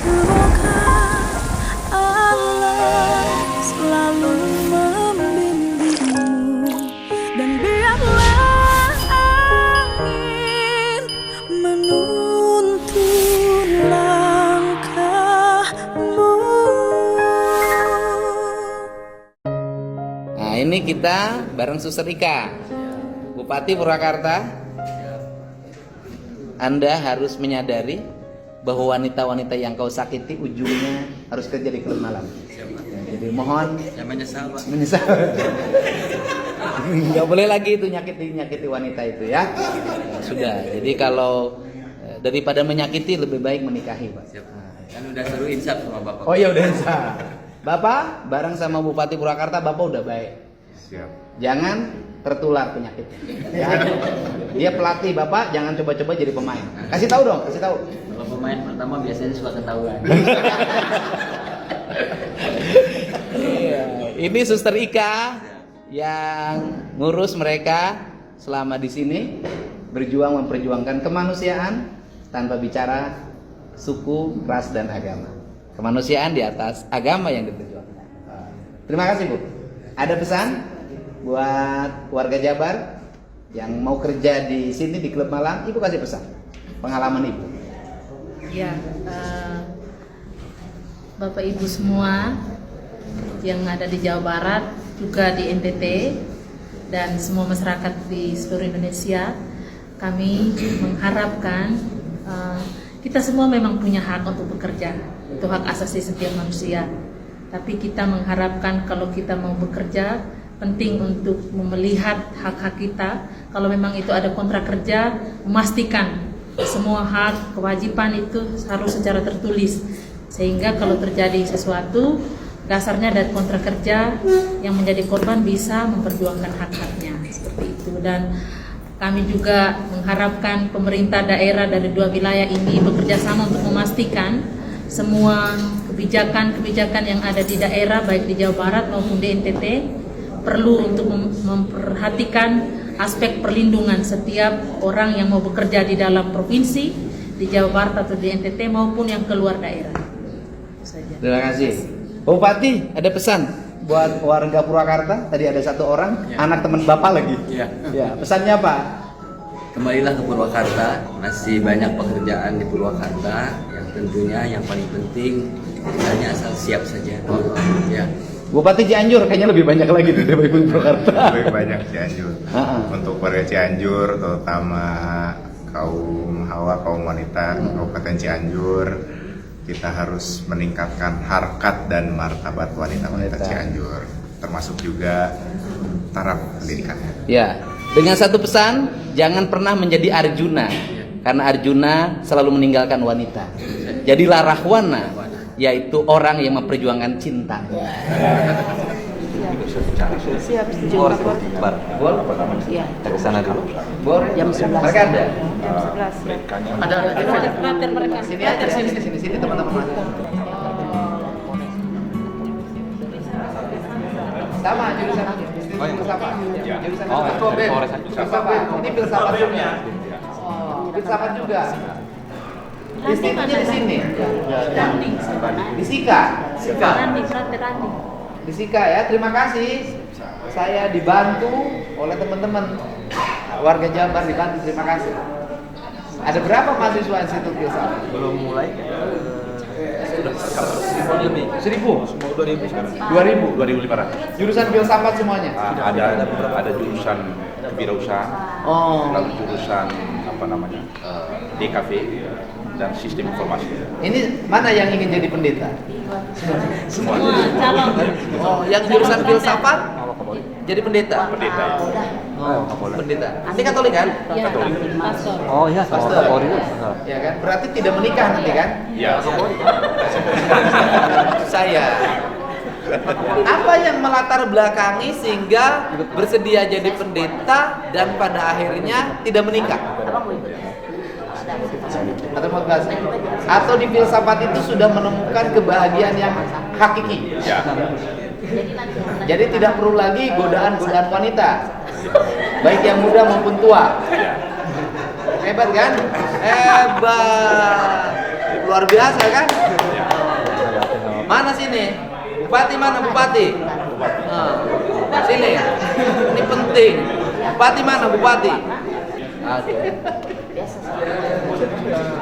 Semoga Allah selalu membimbingmu, dan biarlah angin menuntun langkahmu. Nah, ini kita bareng Suster Ika, Bupati Purwakarta. Anda harus menyadari bahwa wanita-wanita yang kau sakiti ujungnya harus kerja di klub malam. Jadi mohon menyesal, Pak. menyesal. Nggak boleh lagi itu nyakiti wanita itu ya. Sudah. Jadi kalau daripada menyakiti lebih baik menikahi, Pak. Siap. Kan udah seru insaf sama Bapak. Oh iya udah insaf. Bapak bareng sama Bupati Purwakarta, Bapak udah baik. Siap. Jangan tertular penyakitnya. Ya. Dia pelatih Bapak, jangan coba-coba jadi pemain. Kasih tahu dong, kasih tahu. Kalau pemain pertama biasanya suka ketahuan. Iya. Ini Suster Ika yang ngurus mereka selama di sini, berjuang memperjuangkan kemanusiaan tanpa bicara suku, ras dan agama. Kemanusiaan di atas agama yang diperjuangkan. Terima kasih, Bu. Ada pesan buat warga Jabar yang mau kerja di sini di klub malam? Ibu kasih pesan pengalaman Ibu. Ya, Bapak Ibu semua yang ada di Jawa Barat, juga di NTT, dan semua masyarakat di seluruh Indonesia, kami mengharapkan kita semua memang punya hak untuk bekerja, itu hak asasi setiap manusia. Tapi kita mengharapkan kalau kita mau bekerja, penting untuk melihat hak-hak kita. Kalau memang itu ada kontrak kerja, memastikan semua hak, kewajiban itu harus secara tertulis. Sehingga kalau terjadi sesuatu, dasarnya dari kontrak kerja, yang menjadi korban bisa memperjuangkan hak-haknya. Seperti itu. Dan kami juga mengharapkan pemerintah daerah dari dua wilayah ini bekerja sama untuk memastikan semua kebijakan-kebijakan yang ada di daerah, baik di Jawa Barat maupun di NTT, perlu untuk memperhatikan aspek perlindungan setiap orang yang mau bekerja di dalam provinsi, di Jawa Barat atau di NTT maupun yang keluar daerah. Saja. Terima kasih. Bupati, ada pesan buat warga Purwakarta? Tadi ada satu orang, Ya. anak teman Bapak lagi. Ya. Ya, pesannya apa? Kembalilah ke Purwakarta, masih banyak pekerjaan di Purwakarta. Yang tentunya yang paling penting hanya asal siap saja. Ya. Bupati Cianjur kayaknya lebih banyak lagi daripada Ibu Purwakarta. Lebih banyak Cianjur. Untuk warga Cianjur, terutama kaum hawa, kaum wanita Kabupaten Cianjur, kita harus meningkatkan harkat dan martabat wanita-wanita Cianjur, termasuk juga taraf pendidikannya. Ya, dengan satu pesan, jangan pernah menjadi Arjuna, karena Arjuna selalu meninggalkan wanita. Jadilah Rahwana, yaitu orang yang memperjuangkan cinta. Siap, Bor, ya. kita ke sana dulu. Bor, Jam 11. Mereka ada. Jam 11 ya. Ada. Volunteer mereka. Sini aja, sini teman-teman. Sama jurusan filsafat. Jurusan filsafat. Ini filsafat juga. Filsafat juga. Institutnya di sini. Di Sika. Di Sika ya. Terima kasih. Saya dibantu oleh teman-teman warga Jabar, dibantu. Terima kasih. Ada berapa mahasiswa Institut Filsafat? Belum mulai. Sudah lebih. 1000? Semua 2000 sekarang. 2000? 2500. Jurusan filsafat semuanya? Ada jurusan kewirausahaan, Oh. lalu jurusan DKV dan sistem informasi. Ini mana yang ingin jadi pendeta? Semua calon. Oh, yang jurusan filsafat jadi pendeta? Pendeta ya. Oh, pendeta. Ini Katolik kan? Ya, Katolik. pastor. Oh iya, sama Pastor. Kapolri. Ya kan? Berarti tidak menikah nanti kan? Ya. Saya. Apa yang melatar belakangi sehingga bersedia jadi pendeta dan pada akhirnya tidak menikah? Atau di filsafat itu sudah menemukan kebahagiaan yang hakiki. Ya. Jadi tidak perlu lagi godaan-godaan wanita, baik yang muda maupun tua. Hebat kan? Hebat, luar biasa kan? Mana sini? Bupati mana Bupati? Sini. Ini penting. Bupati mana Bupati? Aduh.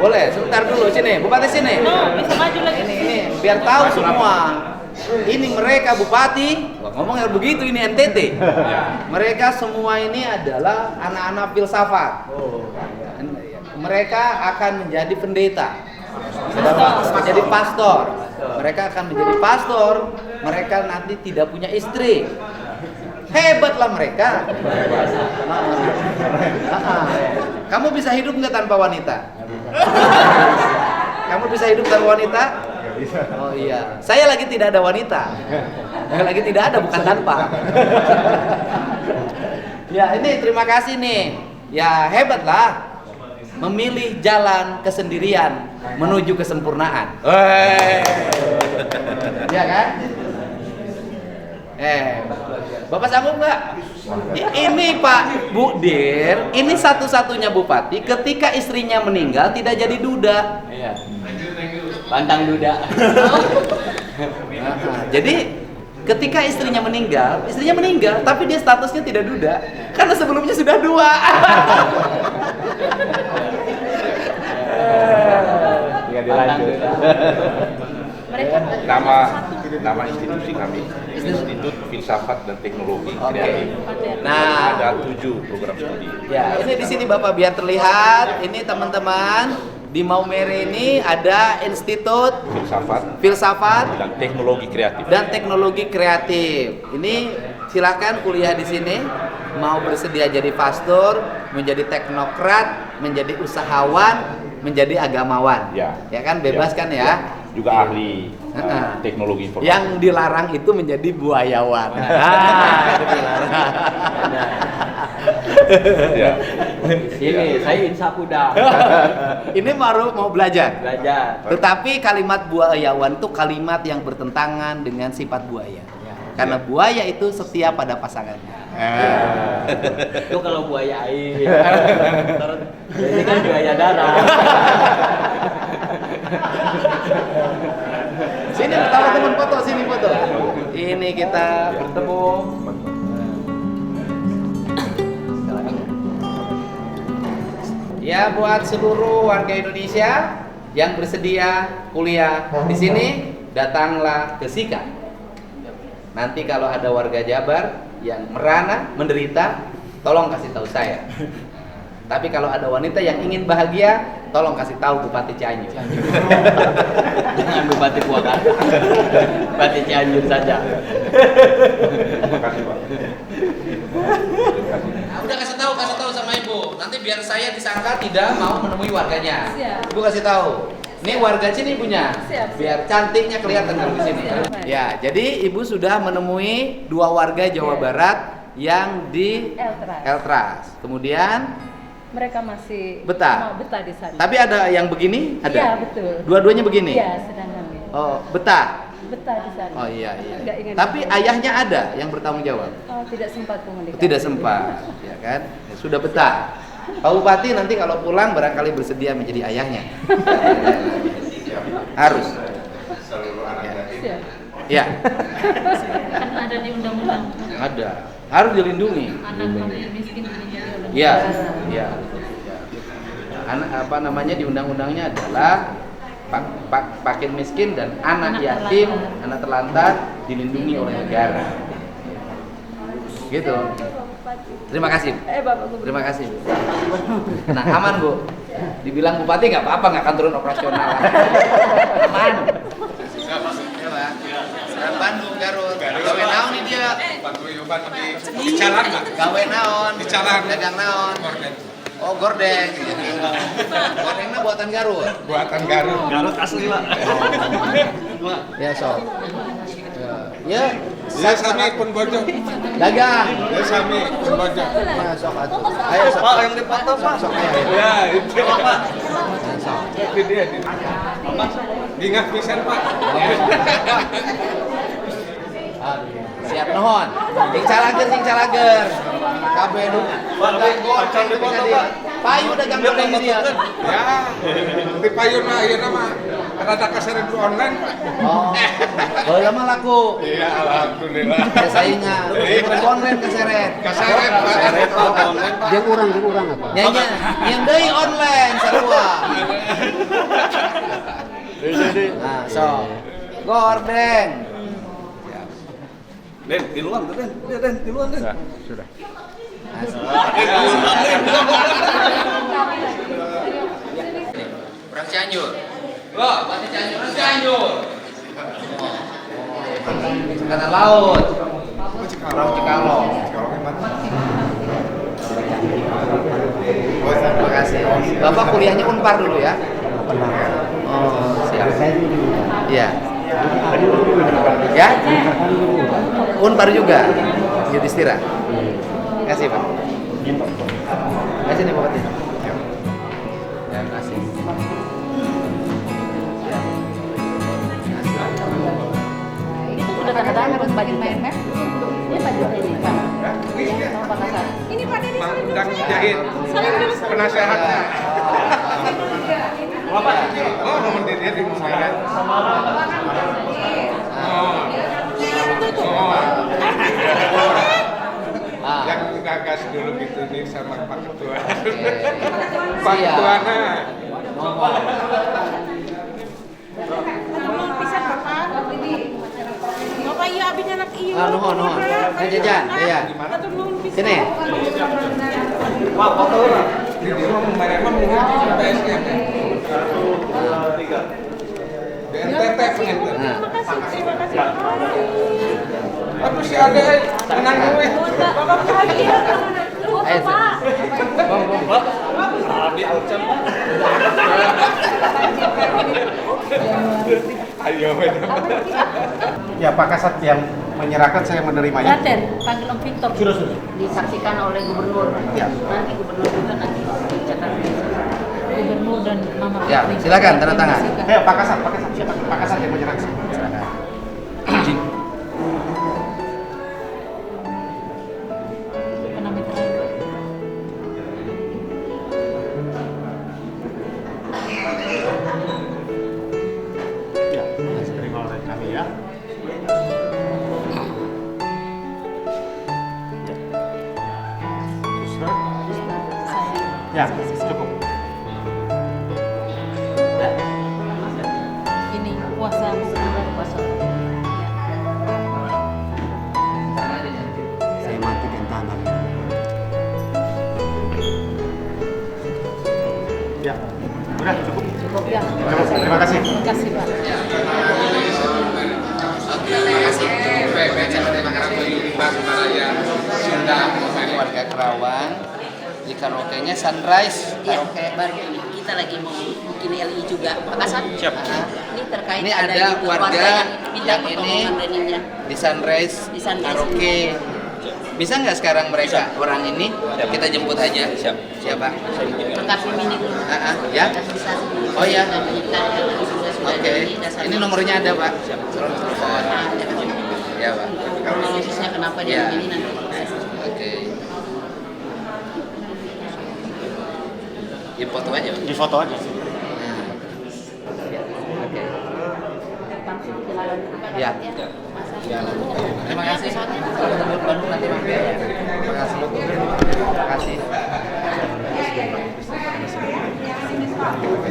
Boleh, sebentar dulu sini. Bupati sini. Bisa maju lagi. Ini biar tahu semua. Ini mereka bupati, ngomongnya begitu ini NTT. Mereka semua ini adalah anak-anak filsafat. Mereka akan menjadi pendeta, menjadi pastor. Mereka akan menjadi pastor. Mereka nanti tidak punya istri. Hebatlah mereka. Kamu bisa hidup nggak tanpa wanita? Kamu bisa hidup tanpa wanita? Oh iya, saya lagi tidak ada wanita. Lagi tidak ada, bukan tanpa. Ya ini terima kasih nih. Ya hebatlah. Memilih jalan kesendirian menuju kesempurnaan. Ya kan? Bapak sanggup nggak? Ini Pak Budir, ini satu-satunya bupati ketika istrinya meninggal tidak jadi duda. Iya. Pantang duda. Jadi ketika istrinya meninggal tapi dia statusnya tidak duda karena sebelumnya sudah dua. Nama institusi kami Institut Filsafat dan Teknologi Oke. Kreatif. Nah, Ada 7 program studi. ya ini di sini Bapak biar terlihat. Ini teman-teman di Maumere ini ada Institut Filsafat Dan Teknologi Kreatif. dan Teknologi Kreatif. Ini silakan kuliah di sini. Mau bersedia jadi pastor, menjadi teknokrat, menjadi usahawan, menjadi agamawan. Ya. Ya kan bebas kan ya? Juga ahli teknologi informasi. Yang dilarang itu menjadi buayawan. Itu dilarang. Ya. Ini saya insaf udah. Ini baru mau belajar. Belajar. Tetapi kalimat buayawan itu kalimat yang bertentangan dengan sifat buaya. Karena buaya itu setia pada pasangannya. Itu kalau buaya air. Ini kan buaya darat. Sini pertama teman foto, sini foto. Ini kita bertemu. Ya buat seluruh warga Indonesia yang bersedia kuliah di sini, datanglah ke SIKA. Nanti kalau ada warga Jabar yang merana, menderita, tolong kasih tahu saya. Tapi kalau ada wanita yang ingin bahagia, tolong kasih tahu Bupati Cianjur. Jangan Bupati Purwakarta. Bupati Cianjur saja. Terima kasih, Pak. Nah, udah kasih tahu sama ibu. Nanti biar saya disangka tidak mau menemui warganya. Siap. Ibu kasih tahu. Ini warga sini punya. Siap. Biar cantiknya kelihatan kalau di sini. Siap. Ya, jadi ibu sudah menemui 2 warga Jawa Barat yang di Eltras. Kemudian Mereka masih Betah. mau betah di sana. tapi ada yang begini, ada. Iya, betul. Dua-duanya begini. Iya, sedang hamil. Oh, betah. Betah di sana. Oh iya Nggak ingin Tapi hamil. ayahnya ada yang bertanggung jawab. Oh, tidak sempat komunikasi. Tidak sempat, ya kan? Ya, sudah betah. Pak Bupati nanti kalau pulang barangkali bersedia menjadi ayahnya. Harus. Siap. Ya, Kan ada di undang-undang. ada. Harus dilindungi. Anak famili miskin dilindungi oleh Iya, negara. iya. Anak apa namanya di undang-undangnya adalah fakir miskin dan anak Anak yatim, terlantar. anak terlantar dilindungi oleh negara. Gitu. Terima kasih. Bapak Gubernur. Terima kasih. Nah, aman Bu. Dibilang Bupati nggak apa-apa, nggak akan turun operasional. Aman. Sekarang Bandung, Garut. Gawe naon nih dia? Gawe naon? Dagang naon? Oh, gordeng. Gordengnya buatan Garut. Garut asli Pak. Ya, sok. Ya, Ya sami pun bojo. dagang. Ya sami pun bojo. Nah, sok atuh. Ayo sok. Pak yang dipoto Pak. Sok ayo. Ya itu Pak. Sok. Ini dia. Ingat pisan Pak. Siap nuhun. Sing calager. Kabeh nu. Gordeng bisa di. Payu dagang gordeng di dia. Ya. Di payun mah ieu mah Rada kasaran ku online, Pak. Oh lama laku. Iya, alhamdulillah. Ya saingan. Online keseret. Kasaran, Pak. Jeung urang apa? Nyanyi yang deui online sarua. Nah, so. Gordeng. Den, di luar, Den. Den, di luar, Den. Sudah. Orang Cianjur. Loh, berarti Cianjur, orang Cianjur. Angkatan Laut. Orang Cikalong. Terima kasih. Bapak kuliahnya Unpar dulu ya? Oh, siap. Iya. Ya? Unpar juga. Yudhistira. Terima kasih, Pak. Terima kasih nih, Bapak. Ya, terima kasih. Udah tanda-tanda harus banyak main map. Ini Pak Dede ini, Pak. Sama Pak Kasar. Ini Pak Dede saling dulu. Mang Jahit. Penasehatnya. Bapak, oh, mau dia di mana? Yang gagas dulu gitu nih sama Pak Ketua. Pak Ketua nah. Bapak iya abis anak iya. Ah, nuhun. Jajan, ya. Sini. Pak Ketua. Di rumah membayar mengikuti PSM. Di NTT pengen. Nah. Terima kasih. Apa sih ada menang gue? Bapak bahagia. Ayo, Pak. Ayo, Ya Pak Kasat yang menyerahkan saya menerimanya. Raden, panggil Om Victor. Disaksikan oleh gubernur. Ya. Nanti gubernur juga nanti di Jakarta. Gubernur dan Mama Ya, Putri. silakan tanda tangan. Ayo Pak Kasat. Siapa? Pak Kasat yang menyerahkan. Penami terakhir. Ya, terima oleh kami ya. Ya, cukup. Ini puasa puasa. Saya matikan tangan. Ya, udah cukup. Cukup ya. Terima kasih. Terima kasih Pak. Warga Kerawang di karaoke-nya Sunrise Iya, Karaoke. baru ini kita lagi mau bikin LI juga. Pak Kasat. Siap. Ini terkait Ini ada warga yang minta yang ini pertolongan dan ini. di Sunrise Di Sunrise. Karaoke. Bisa nggak sekarang mereka orang ini kita jemput aja? Siap. Siapa? Lengkapi mini dulu. Ya. Kasusasi. Oh ya. Dan kita sudah Oke. dasarnya. Ini nomornya ada, Pak. Tolong telepon. Ya, Pak. Kronologisnya kenapa dia Ya. begini nanti. Oke. Di foto aja, Pak. Di foto aja. Oke. Ya. Terima kasih. Kalau Bandung nanti mampir. Terima kasih. Terima kasih.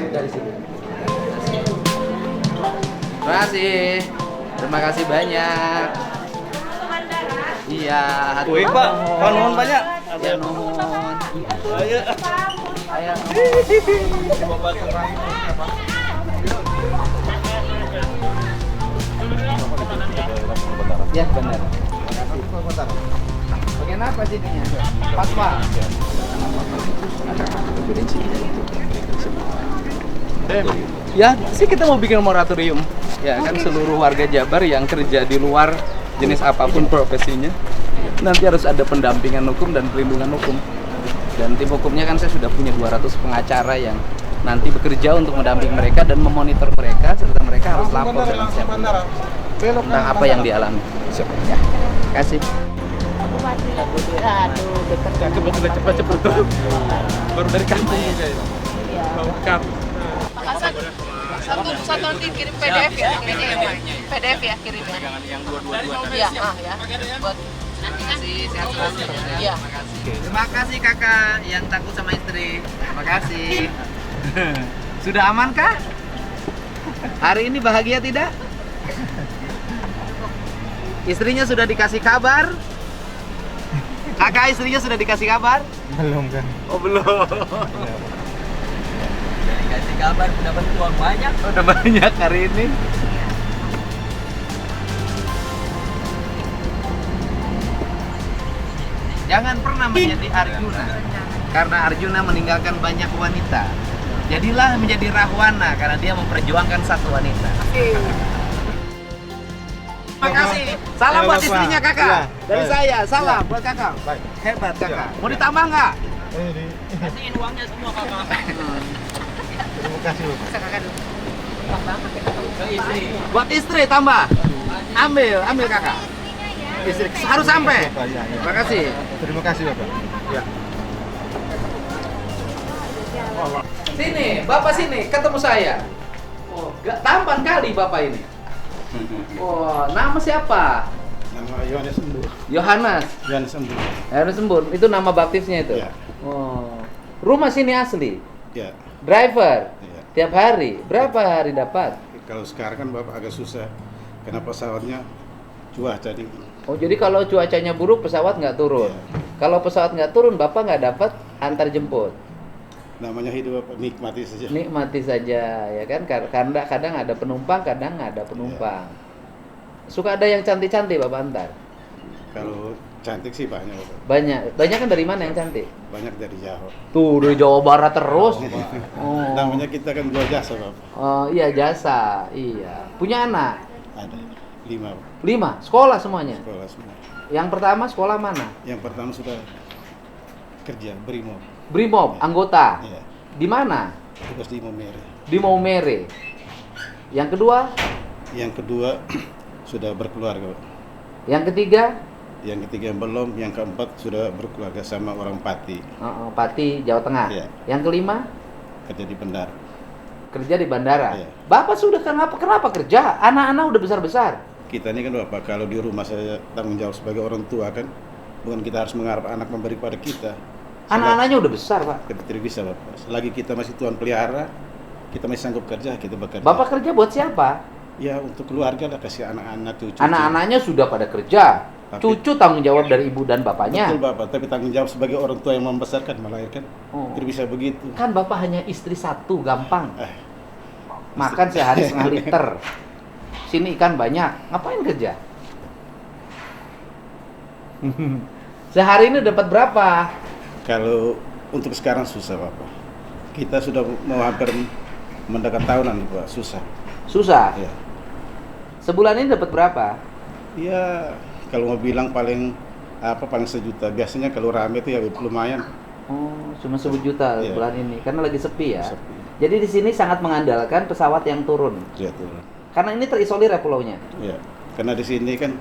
Dari sini. Terima kasih. Terima kasih banyak. Iya. Wih Pak, nuhun banyak. Ya nuhun. Ayo. Ayo. Ya benar. Bagian apa sininya? Pasma. Ya, sih kita mau bikin moratorium. Ya kan seluruh warga Jabar yang kerja di luar jenis apapun profesinya, nanti harus ada pendampingan hukum dan perlindungan hukum. Dan tim hukumnya kan saya sudah punya 200 pengacara yang nanti bekerja untuk mendampingi mereka dan memonitor mereka, serta mereka harus lapor dalam setiap tentang apa yang dialami. Ya, kasih. Aduh, dekat. Kebetulan cepet-cepet tuh. Baru dari kampung juga ya. Iya. Lengkap. Pak Kasat. Satu nanti kirim PDF ya, ini yang mana? PDF ya kirimnya. Yang dua-dua Iya, ya. Buat nanti kasih sehat selalu. Iya. Terima kasih kakak yang takut sama istri. Terima kasih. Sudah aman kah? Hari ini bahagia tidak? Istrinya sudah dikasih kabar? Kakak istrinya sudah dikasih kabar? Belum kan. Oh belum. Dikasih kabar dapat uang banyak. Udah banyak hari ini. Jangan pernah menjadi Arjuna, karena Arjuna meninggalkan banyak wanita. Jadilah menjadi Rahwana karena dia memperjuangkan satu wanita. Terima kasih. Salam buat istrinya kakak. Iya, Dari baik. saya, salam buat kakak. Baik. Hebat kakak. Mau ditambah nggak? Kasihin uangnya semua Bapak. Terima kasih Bapak. Ke istri. Buat istri tambah. Ambil kakak. Istri harus sampai. Bapak, ya, ya. Terima kasih. Terima kasih Bapak. Ya. Sini, Bapak sini, ketemu saya. Oh, tampan kali Bapak ini. Oh, nama siapa? Nama Yohanes Embur. Yohanes. Yohanes Embur. Yohanes Embun. Itu nama baptisnya itu. Ya. Oh. Rumah sini asli. Ya. Driver. Ya. Tiap hari. Berapa hari dapat? Kalau sekarang kan Bapak agak susah karena pesawatnya cuaca di. Oh, jadi kalau cuacanya buruk pesawat nggak turun. Ya. Kalau pesawat nggak turun, Bapak nggak dapat antar jemput. Namanya hidup Bapak, nikmati saja. Nikmati saja, ya kan? Kadang ada penumpang, kadang nggak ada penumpang. Suka ada yang cantik-cantik Bapak antar? Kalau cantik sih banyak Bapak. Banyak kan dari mana yang cantik? Banyak dari Jawa. Tuh dari Jawa Barat terus. Oh. Namanya kita kan jual jasa Bapak. Oh iya jasa, iya. Punya anak? Ada 5 5, sekolah semuanya. sekolah semua. Yang pertama sekolah mana? Yang pertama sudah kerja Brimob. Brimob, Ya. anggota. Iya. Di mana? Tugas di Momere. Di Maumere. Yang kedua? Yang kedua sudah berkeluarga. Pak. Yang ketiga? Yang ketiga yang belum, yang keempat sudah berkeluarga sama orang Pati. Pati, Jawa Tengah. Iya. Yang kelima? Kerja di Bendar. Kerja di bandara. Iya. Bapak sudah kenapa kerja? Anak-anak udah besar-besar. Kita ini kan Bapak, kalau di rumah saya tanggung jawab sebagai orang tua kan, bukan kita harus mengharap anak memberi pada kita. Anak-anaknya udah besar, Pak. Kita tidak bisa Bapak. Selagi kita masih tuan pelihara, kita masih sanggup kerja, kita bekerja. Bapak kerja buat siapa? Ya untuk keluarga lah, kasih anak-anak cucu. Anak-anaknya sudah pada kerja. Tapi- Cucu tanggung jawab dari ibu dan bapaknya. Betul Bapak, tapi tanggung jawab sebagai orang tua yang membesarkan, melahirkan, Oh. tidak bisa begitu. Kan Bapak hanya istri satu, gampang. Eh, Makan sehari setengah liter. Sini ikan banyak. Ngapain kerja? Sehari ini dapat berapa? Kalau untuk sekarang susah Bapak. Kita sudah mau hampir mendekat tahunan Pak, susah. Susah. Ya. Sebulan ini dapat berapa? Ya kalau mau bilang paling sejuta. Biasanya kalau rame itu ya lumayan. Oh, cuma 10 juta Iya. bulan ini karena lagi sepi ya. Sepi. Jadi di sini sangat mengandalkan pesawat yang turun. Ya tuh. Karena ini terisolir ya pulaunya. Ya. Karena di sini kan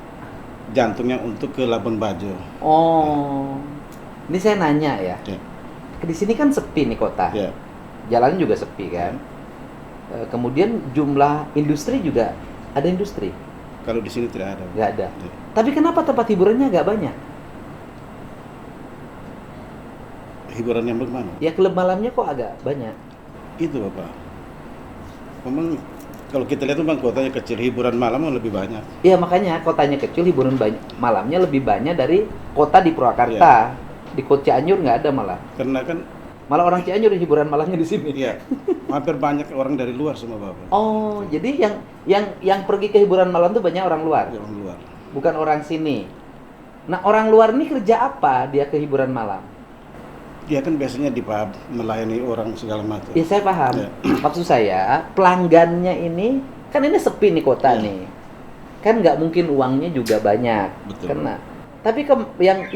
jantungnya untuk ke Labuan Bajo. Oh. Ini saya nanya ya. Ya. Di sini kan sepi nih kota. Ya. Jalan juga sepi kan. Kemudian jumlah industri juga ada industri. Kalau di sini tidak ada. Nggak ada. Ya. Tapi kenapa tempat hiburannya nggak banyak? Hiburan yang bagaimana? Ya klub malamnya kok agak banyak. Itu Bapak. Memang kalau kita lihat memang kotanya kecil, hiburan malam lebih banyak. Iya makanya kotanya kecil, hiburan malamnya lebih banyak dari kota di Purwakarta. Di kota Cianjur nggak ada malah. Karena kan Malah orang Cianjur hiburan malamnya di sini. ya hampir banyak orang dari luar semua Bapak. Oh, jadi yang pergi ke hiburan malam tuh banyak orang luar, Orang luar. bukan orang sini. Nah, orang luar ini kerja apa dia ke hiburan malam? Dia kan biasanya di pub melayani orang segala macam. Ya saya paham. Ya. Maksud saya pelanggannya ini kan ini sepi nih kota Ya. nih. Kan nggak mungkin uangnya juga banyak. Betul. Kena. Tapi yang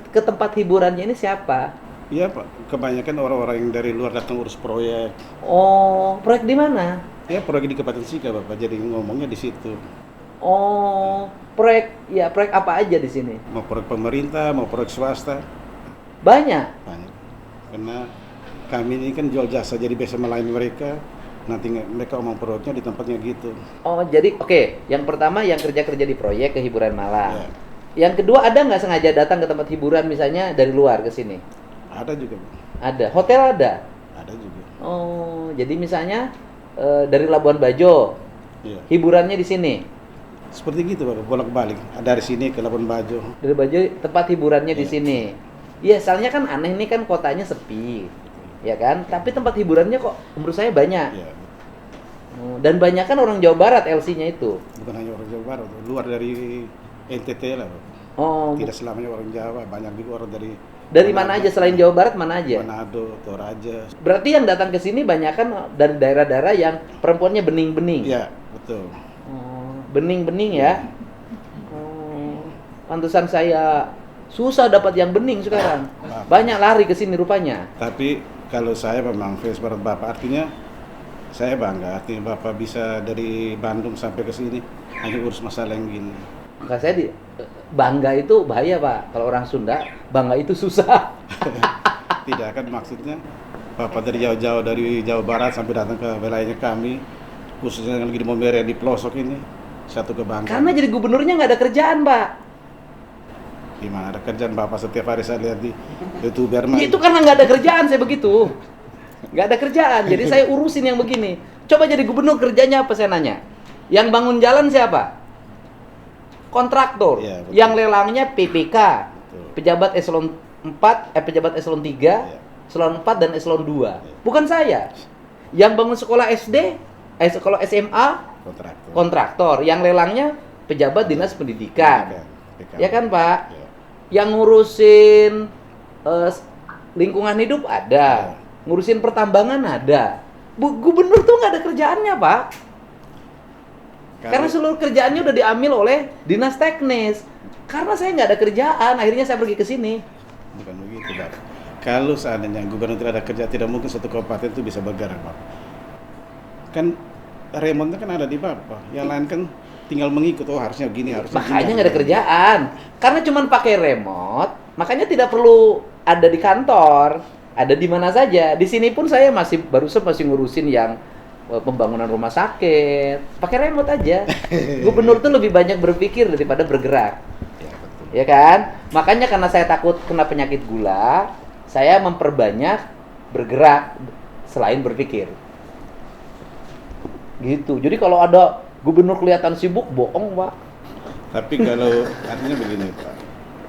ke tempat hiburannya ini siapa? Iya Pak, kebanyakan orang-orang yang dari luar datang urus proyek. Oh, proyek di mana? Ya proyek di Kabupaten Sika Bapak, jadi ngomongnya di situ. Oh, proyek apa aja di sini? Mau proyek pemerintah, mau proyek swasta, Banyak. banyak. Karena kami ini kan jual jasa, jadi biasa melayani mereka. nanti mereka omong perutnya di tempatnya gitu. Oh, jadi oke. Yang pertama yang kerja-kerja di proyek ke hiburan malam. Ya. Yang kedua, ada nggak sengaja datang ke tempat hiburan misalnya dari luar ke sini? Ada juga, Bang. Ada. Hotel ada? Ada juga. Oh, jadi misalnya dari Labuan Bajo, Iya. hiburannya di sini. Seperti gitu, Bapak, bolak-balik. Dari sini ke Labuan Bajo. Dari Bajo tempat hiburannya di Iya. sini. Iya, soalnya kan aneh nih kan kotanya sepi. Ya kan? Tapi tempat hiburannya kok menurut saya banyak. Iya. Dan banyak kan orang Jawa Barat LC-nya itu. Bukan hanya orang Jawa Barat, luar dari NTT lah, Bapak. Oh, Tidak selamanya orang Jawa, banyak juga orang dari mana aja selain Jawa Barat mana aja? Manado, Toraja. Berarti yang datang ke sini banyak kan dari daerah-daerah yang perempuannya bening-bening. Iya, betul. Oh, bening-bening ya. Oh, pantesan saya susah dapat yang bening sekarang. Banyak lari ke sini rupanya. Tapi kalau saya memang fans berat Bapak, artinya saya bangga. Artinya Bapak bisa dari Bandung sampai ke sini hanya urus masalah yang gini. Maka saya bangga itu bahaya Pak. Kalau orang Sunda, bangga itu susah. Tidak kan maksudnya Bapak dari jauh-jauh dari Jawa Barat sampai datang ke wilayahnya kami, khususnya yang lagi di Momere di pelosok ini, satu kebanggaan. Karena jadi gubernurnya nggak ada kerjaan Pak. Gimana ada kerjaan Bapak setiap hari saya lihat di YouTube biar Itu karena nggak ada kerjaan saya begitu. Nggak ada kerjaan, jadi saya urusin yang begini. Coba jadi gubernur kerjanya apa saya nanya? Yang bangun jalan siapa? Kontraktor. Ya, betul. Yang lelangnya PPK. Betul. Pejabat eselon 4, pejabat eselon 3, Ya. eselon 4 dan eselon 2. Bukan saya. Yang bangun sekolah SD, sekolah SMA, kontraktor. kontraktor. Yang lelangnya pejabat dinas pendidikan. PK. Ya kan Pak? Ya. Yang ngurusin lingkungan hidup ada, ngurusin pertambangan ada. Gubernur tuh nggak ada kerjaannya Pak, karena seluruh kerjaannya udah diambil oleh dinas teknis. Karena saya nggak ada kerjaan, akhirnya saya pergi ke sini. Bukan begitu, Pak. Kalau seandainya gubernur tidak ada kerja, tidak mungkin satu kabupaten itu bisa bergerak, Pak. Kan remontnya kan ada di Bapak, yang lain kan tinggal mengikut. Oh harusnya gini, harusnya Makanya gini. nggak ada kerjaan, karena cuman pakai remote. Makanya tidak perlu ada di kantor, ada di mana saja. Di sini pun saya masih ngurusin yang pembangunan rumah sakit, pakai remote aja. Gubernur tuh lebih banyak berpikir daripada bergerak, Ya, betul. ya kan? Makanya karena saya takut kena penyakit gula, saya memperbanyak bergerak selain berpikir. Gitu. Jadi kalau ada gubernur kelihatan sibuk, bohong Pak. Tapi kalau artinya begini, Pak.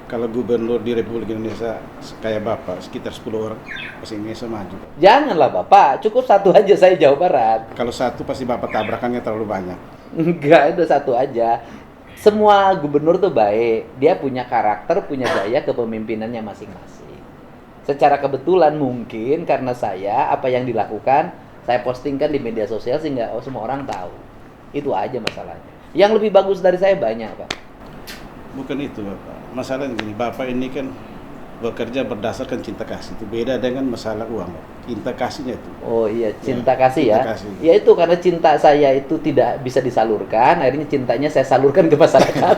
Kalau gubernur di Republik Indonesia kayak Bapak, sekitar 10 orang, pasti Indonesia maju, Pak. Janganlah Bapak, cukup satu aja saya Jawa Barat. Kalau satu pasti Bapak tabrakannya terlalu banyak. Enggak, ada satu aja. Semua gubernur tuh baik, dia punya karakter, punya gaya kepemimpinannya masing-masing. Secara kebetulan mungkin karena saya, apa yang dilakukan, saya postingkan di media sosial sehingga semua orang tahu. Itu aja masalahnya. Yang lebih bagus dari saya banyak, Pak. Bukan itu, Bapak. Masalahnya gini, Bapak ini kan bekerja berdasarkan cinta kasih. Itu beda dengan masalah uang, Pak. Cinta kasihnya itu. Oh iya, cinta kasih ya. cinta kasih. Ya itu karena cinta saya itu tidak bisa disalurkan, akhirnya cintanya saya salurkan ke masyarakat.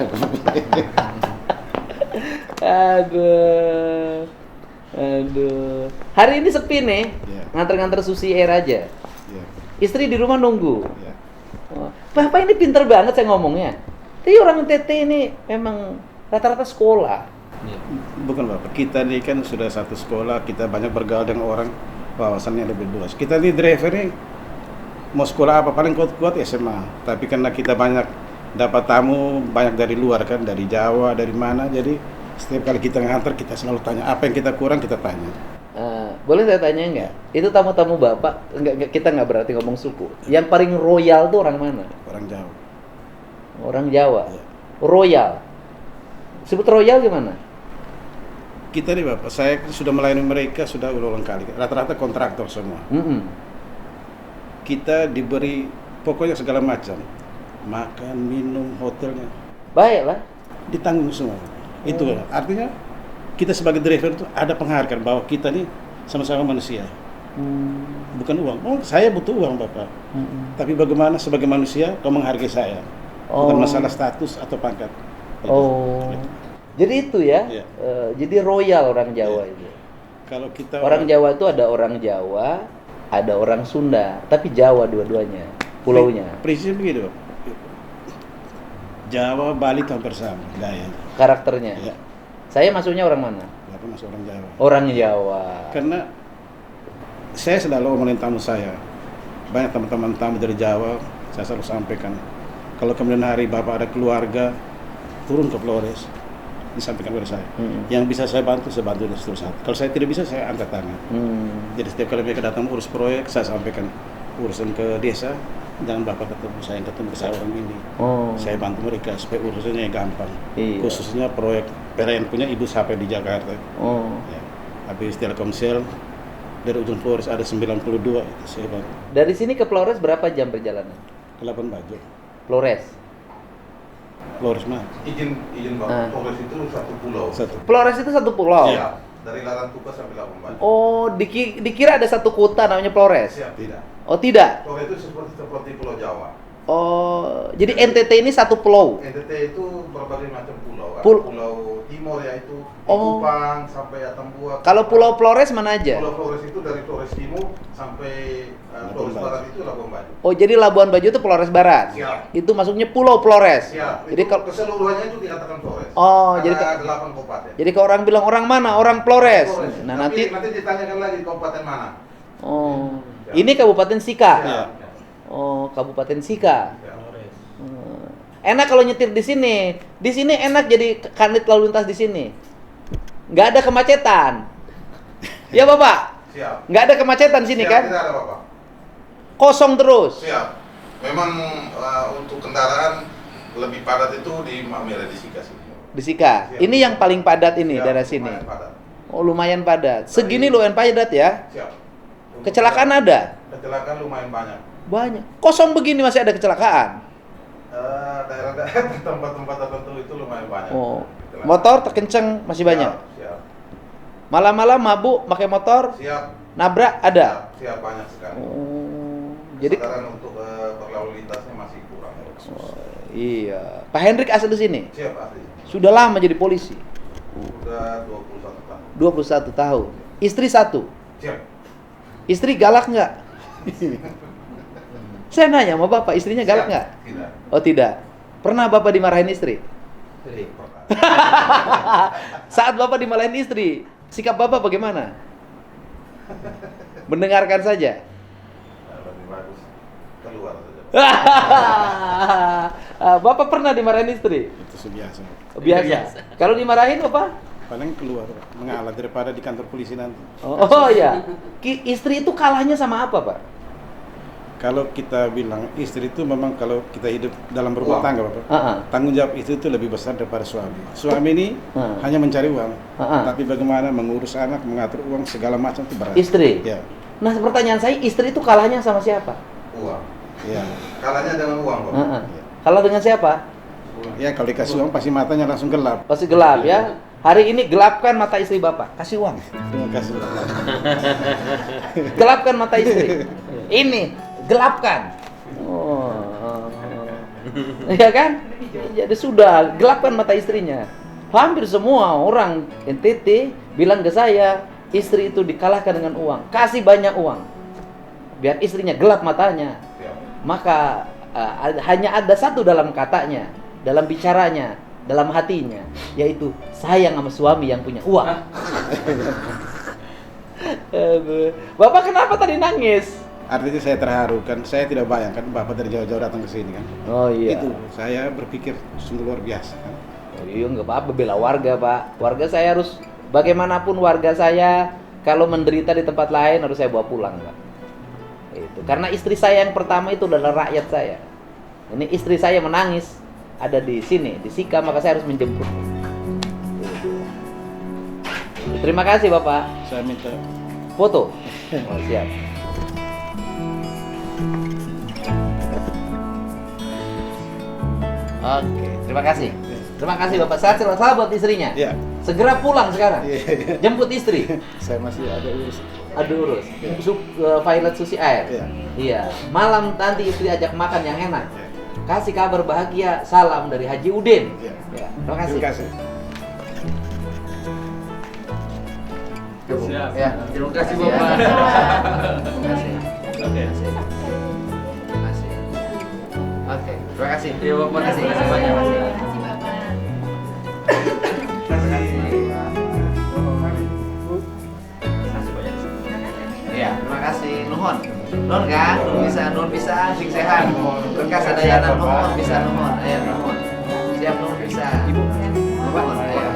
Aduh. Aduh. Hari ini sepi nih. Iya. Nganter-nganter Susi Air aja. Ya, Istri di rumah nunggu. ya. Oh, Bapak ini pinter banget saya ngomongnya. Tapi orang TT ini memang rata-rata sekolah. Bukan Bapak, kita ini kan sudah satu sekolah, kita banyak bergaul dengan orang, wawasannya lebih luas. Kita ini driver nih, mau sekolah apa, paling kuat-kuat SMA. Tapi karena kita banyak dapat tamu, banyak dari luar kan, dari Jawa, dari mana, jadi setiap kali kita ngantar, kita selalu tanya, apa yang kita kurang, kita tanya. Boleh saya tanya nggak? Itu tamu-tamu Bapak, kita nggak berarti ngomong suku. Yang paling royal tuh orang mana? Orang Jawa. Orang Jawa. Iya. Royal. Sebut royal gimana? Kita nih Bapak, saya sudah melayani mereka sudah ulang kali, rata-rata kontraktor semua. Kita diberi pokoknya segala macam, makan, minum, hotelnya, Baiklah. ditanggung semua. Itu artinya kita sebagai driver itu ada penghargaan bahwa kita nih sama-sama manusia, bukan uang. Oh saya butuh uang Bapak, tapi bagaimana sebagai manusia kau menghargai saya, bukan masalah status atau pangkat. Oh. Gitu. Jadi itu ya. Iya. Jadi royal orang Jawa Iya. itu. Kalau kita Orang Jawa itu ada orang Jawa, ada orang Sunda, tapi Jawa dua-duanya, pulaunya. Prinsip begitu. Jawa, Bali itu hampir sama gaya. Karakternya. Ya. Saya masuknya orang mana? Apa masuk orang Jawa? Orang Jawa. Karena saya selalu ngomongin tamu saya. Banyak teman-teman tamu dari Jawa, saya selalu sampaikan. Kalau kemudian hari Bapak ada keluarga, turun ke Flores, disampaikan kepada saya. Yang bisa saya bantu dan seterusnya. Kalau saya tidak bisa, saya angkat tangan. Jadi setiap kali mereka datang urus proyek, saya sampaikan urusan ke desa, jangan Bapak ketemu saya, yang ketemu ke saya orang ini. Saya bantu mereka supaya urusannya gampang. Iya. Khususnya proyek PLN punya Ibu sampai di Jakarta. Ya. Habis Telkomsel, dari ujung Flores ada 92, itu saya bantu. Dari sini ke Flores berapa jam perjalanan? 8 baju. Flores. Flores mah. Izin Bapak, Flores itu satu pulau. Satu. Flores itu satu pulau. Iya, dari Larantuka sampai Labuan Bajo. Oh, dikira ada satu kota namanya Flores. Siap, tidak. Oh, tidak. Flores itu seperti Pulau Jawa. Oh, jadi NTT ini satu pulau. NTT itu berbagai macam pulau. Ada Pul- Pulau Timur yaitu Oh. Kupang sampai Atambua. Kalau Pulau Flores mana aja? Pulau Flores itu dari Flores Timur sampai Flores Barat itu Labuan Bajo. Oh, jadi Labuan Bajo itu Flores Barat. Siap. Itu masuknya Pulau Flores. Siap. Jadi Itu kalau keseluruhannya itu dikatakan Flores. Oh, Ada jadi 8 kabupaten. jadi kalau orang bilang orang mana? Orang Flores. Flores. Nah, Tapi nanti ditanyakan lagi kabupaten mana. oh, ini Kabupaten Sika. Siap. Oh, Kabupaten Sika. Siap. Enak kalau nyetir di sini. Di sini enak jadi kanit lalu lintas di sini. Nggak ada kemacetan. Ya, Bapak? Siap. Nggak ada kemacetan sini Siap, kan? Tidak ada Bapak. Kosong terus. Siap. Memang untuk kendaraan lebih padat itu di Mamira di Sika sini. Di Sika. Siap. Ini yang paling padat ini Siap, daerah sini. lumayan padat. Oh, lumayan padat. Segini lumayan padat ya. Siap. Untuk Kecelakaan ada? Kecelakaan lumayan banyak. Banyak. Kosong begini masih ada kecelakaan. Daerah-daerah tempat-tempat tertentu itu lumayan banyak. Oh. Kecelakaan. Motor terkenceng masih Siap, banyak. Siap. Malam-malam mabuk pakai motor, Siap. nabrak ada. Siap, siap banyak sekali. Oh. Jadi Kesadaran untuk berlalu lintasnya masih kurang. iya. Pak Hendrik asal di sini. Siap, asli. Sudah lama jadi polisi. Sudah 21 tahun. 21 tahun. Istri satu. Siap. Istri galak nggak? Saya nanya sama Bapak, istrinya galak Siap. nggak? Tidak. Oh, tidak. Pernah Bapak dimarahin istri? Sering pernah. Saat Bapak dimarahin istri, sikap Bapak bagaimana? Mendengarkan saja. Lebih bagus keluar saja. Bapak pernah dimarahin istri? Itu biasa. Biasa. Kalau dimarahin apa? Paling keluar mengalah daripada di kantor polisi nanti. Oh ya. Istri itu kalahnya sama apa, Pak? Kalau kita bilang istri itu memang kalau kita hidup dalam berumah Uang. tangga, Bapak, tanggung jawab istri itu lebih besar daripada suami. Suami ini hanya mencari uang, tapi bagaimana mengurus anak, mengatur uang segala macam itu berat. Istri. Ya, Nah, pertanyaan saya, istri itu kalahnya sama siapa? Uang. ya, Kalahnya dengan uang, Pak. Kalau dengan siapa? ya. Kalau dikasih uang pasti matanya langsung gelap. Pasti gelap ya. Hari ini gelapkan mata istri Bapak. Kasih uang. Terima kasih. Gelapkan mata istri. Ini gelapkan. Oh. Ya kan? Jadi sudah gelapkan mata istrinya. Hampir semua orang NTT bilang ke saya, istri itu dikalahkan dengan uang. Kasih banyak uang. Biar istrinya gelap matanya. Maka hanya ada satu dalam katanya, dalam bicaranya, dalam hatinya, yaitu sayang sama suami yang punya uang. Bapak kenapa tadi nangis? Artinya saya terharu kan, saya tidak bayangkan Bapak dari jauh-jauh datang ke sini kan. Oh iya. Itu saya berpikir sungguh luar biasa kan. Oh, iya nggak apa-apa, bela warga Pak. Warga saya harus, bagaimanapun warga saya kalau menderita di tempat lain harus saya bawa pulang Pak. Itu karena istri saya yang pertama itu adalah rakyat saya. Ini istri saya menangis ada di sini di Sika, maka saya harus menjemput. Terima kasih Bapak. Saya minta Foto. Oh, siap. Oke, terima kasih. Terima kasih Bapak. Sehat selalu buat istrinya. Iya. Segera pulang sekarang. Iya. Jemput istri. Saya masih ada urus. Aduh urus. Violet susi air. Iya. Iya. Malam nanti istri ajak makan yang enak. Iya. Kasih kabar bahagia. Salam dari Haji Udin. Iya. Ya, terima kasih. Terima kasih. Ya, terima kasih Bapak. Terima kasih. Oke. Oke, terima kasih. Iya, Bapak. Terima kasih banyak. Iya, terima kasih. Nuhun. Nuhun kan? Nuhun bisa sing sehat. Berkas sadayana nuhun bisa nuhun. Ayo nuhun. Siap nuhun bisa. Ibu. Nuhun. Ayo.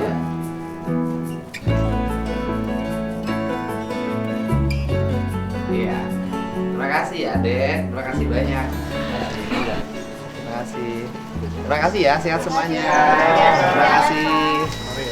Iya. Terima kasih ya, Dek. Terima kasih banyak. Terima kasih. Terima kasih ya, sehat semuanya. Terima kasih.